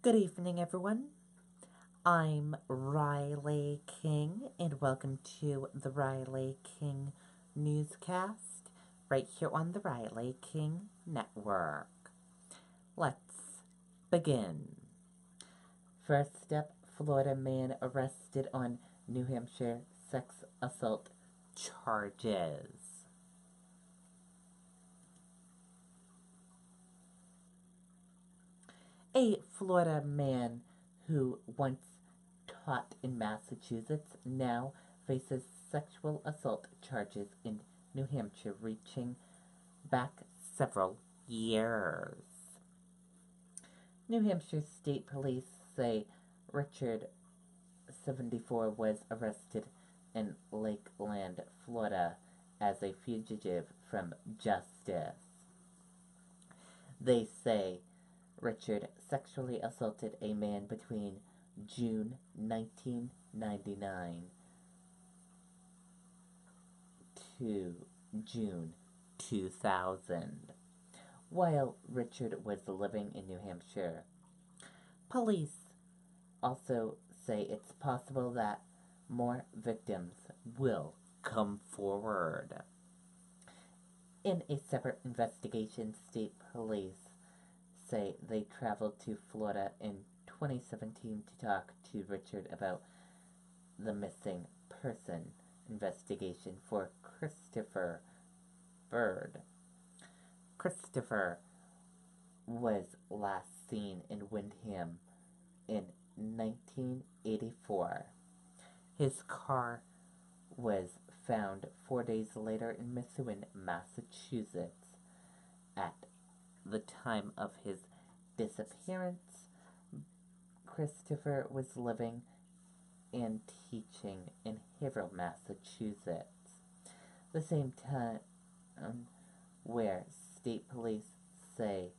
Good evening, everyone. I'm Riley King, and welcome to the Riley King Newscast, right here on the Riley King Network. Let's begin. First up, Florida man arrested on New Hampshire sex assault charges. A Florida man who once taught in Massachusetts now faces sexual assault charges in New Hampshire reaching back several years. New Hampshire State Police say Richard, 74, was arrested in Lakeland, Florida as a fugitive from justice. They say Richard sexually assaulted a man between June 1999 to June 2000, while Richard was living in New Hampshire. Police also say it's possible that more victims will come forward. In a separate investigation, state police say they traveled to Florida in 2017 to talk to Richard about the missing person investigation for Christopher Bird. Christopher was last seen in Windham in 1984. His car was found 4 days later in Methuen, Massachusetts. At the time of his disappearance, Christopher was living and teaching in Haverhill, Massachusetts, the same time where state police say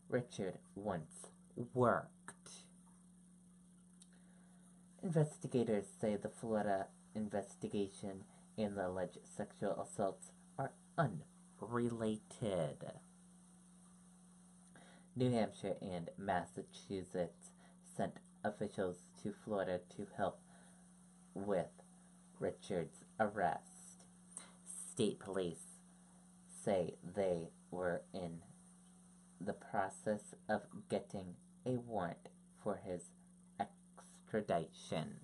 Richard once worked. Investigators say the Florida investigation and the alleged sexual assaults are unrelated. New Hampshire and Massachusetts sent officials to Florida to help with Richard's arrest. State police say they were in the process of getting a warrant for his extradition.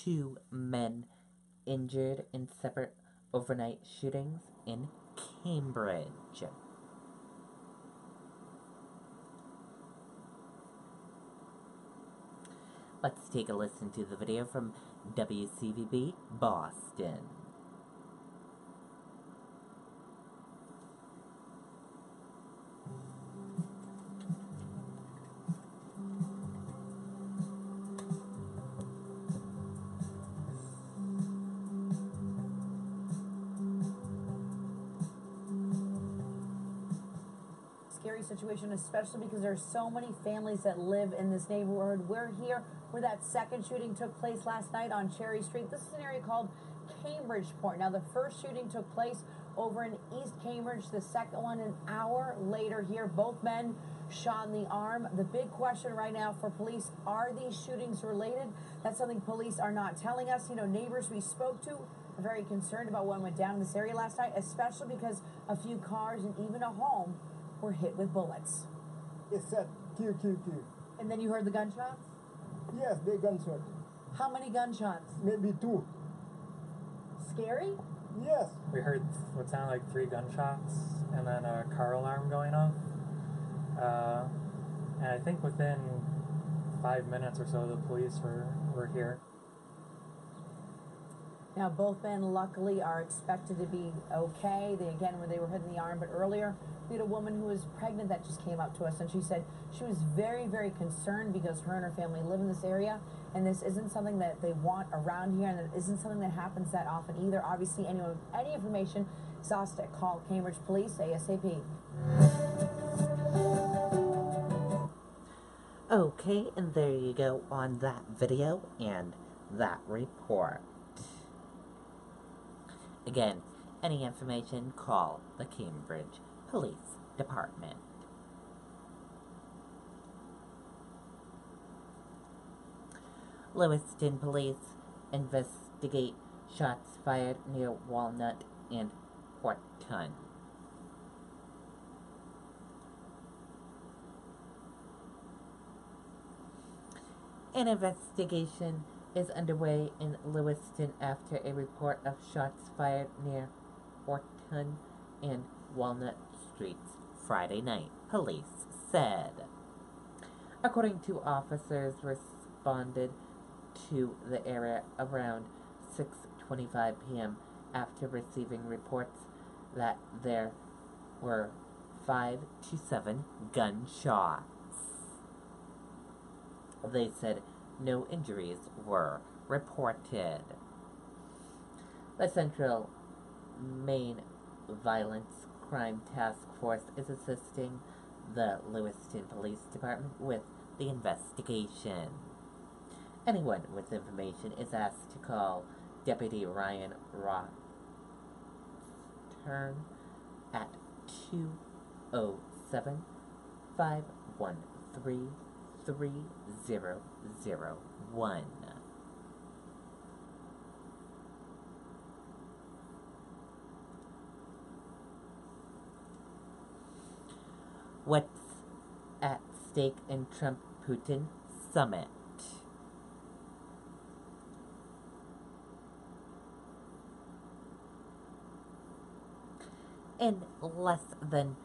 Two men injured in separate overnight shootings in Cambridge. Let's take a listen to the video from WCVB Boston. Scary situation, especially because there's so many families that live in this neighborhood. We're here where that second shooting took place last night on Cherry Street. This is an area called Cambridgeport. Now, the first shooting took place over in East Cambridge, the second one an hour later here. Both men shot in the arm. The big question right now for police, are these shootings related? That's something police are not telling us. You know, neighbors we spoke to are very concerned about what went down in this area last night, especially because a few cars and even a home were hit with bullets. It said kill, kill, kill. And then you heard the gunshots? Yes, they gunshot. How many gunshots? Maybe two. Scary? Yes. We heard what sounded like 3 gunshots and then a car alarm going off. And I think within 5 minutes or so the police were here. Now, both men luckily are expected to be okay. When they were hit in the arm, but earlier we had a woman who was pregnant that just came up to us, and she said she was very, very concerned because her and her family live in this area, and this isn't something that they want around here, and it isn't something that happens that often either. Obviously, anyone with any information, Zostek, call Cambridge Police ASAP. Okay, and there you go on that video and that report. Again, any information, call the Cambridge Police Department. Lewiston police investigate shots fired near Walnut and Horton. An investigation is underway in Lewiston after a report of shots fired near Horton and Walnut Streets Friday night, police said. According to officers responded to the area around 6:25 p.m. after receiving reports that there were 5 to 7 gunshots. They said no injuries were reported. The Central Maine Violence Crime Task Force is assisting the Lewiston Police Department with the investigation. Anyone with information is asked to call Deputy Ryan Rothstern at 207-513-3001. What's at stake in Trump-Putin summit? In less than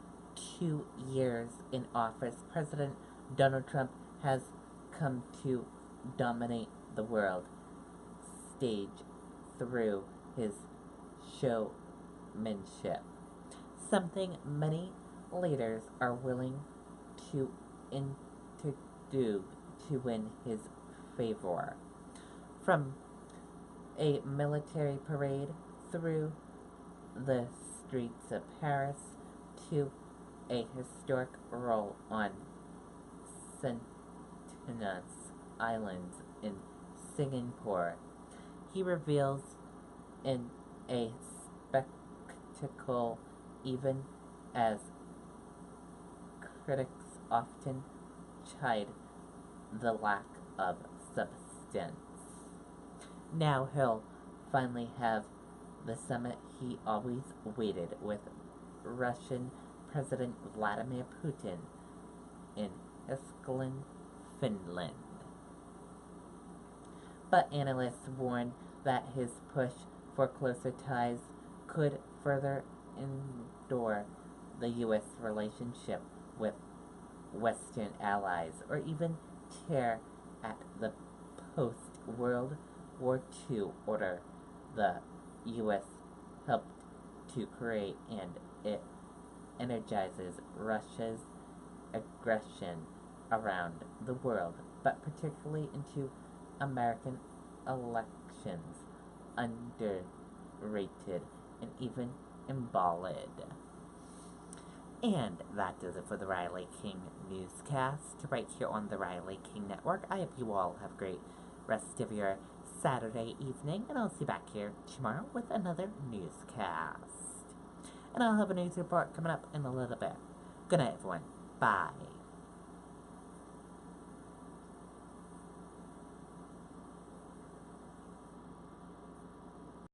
2 years in office, President Donald Trump has come to dominate the world stage through his showmanship, something many leaders are willing to do to win his favor. From a military parade through the streets of Paris to a historic role on Sentinels Island in Singapore, he reveals in a spectacle even as critics often chide the lack of substance. Now he'll finally have the summit he always waited with Russian President Vladimir Putin in Helsinki, Finland. But analysts warn that his push for closer ties could further endure the U.S. relationship with Western allies, or even tear at the post-World War II order the U.S. helped to create, and it energizes Russia's aggression around the world, but particularly into American elections, underrated and even emballed. And that does it for the Riley King Newscast right here on the Riley King Network. I hope you all have a great rest of your Saturday evening, and I'll see you back here tomorrow with another newscast. And I'll have a news report coming up in a little bit. Good night, everyone. Bye.